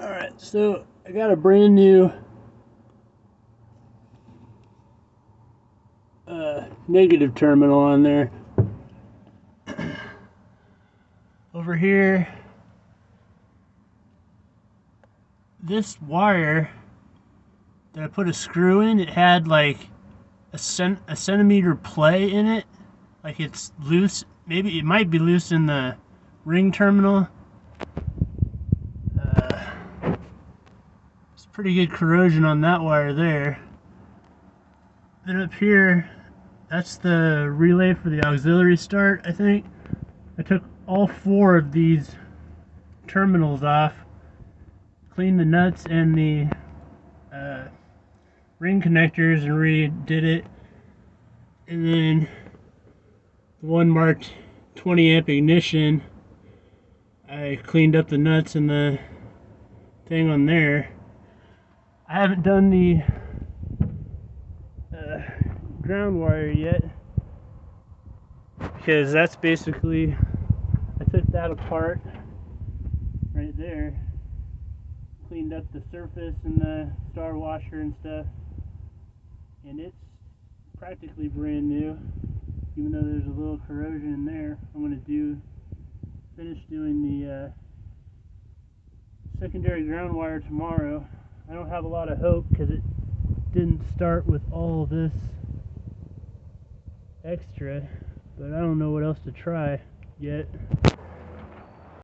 Alright, so I got a brand new negative terminal on there. Over here, this wire that I put a screw in, it had like a centimeter play in it. Like it's loose. Maybe it might be loose in the ring terminal. It's pretty good corrosion on that wire there. Then up here, that's the relay for the auxiliary start, I think. I took all 4 of these terminals off, cleaned the nuts and the ring connectors and redid it. And then the one marked 20 amp ignition, I cleaned up the nuts and the thing on there. I haven't done the ground wire yet, because that's basically, I took that apart right there, cleaned up the surface and the star washer and stuff, and it's practically brand new, even though there's a little corrosion in there. I'm going to finish doing the secondary ground wire tomorrow. I don't have a lot of hope because it didn't start with all this extra, but I don't know what else to try yet.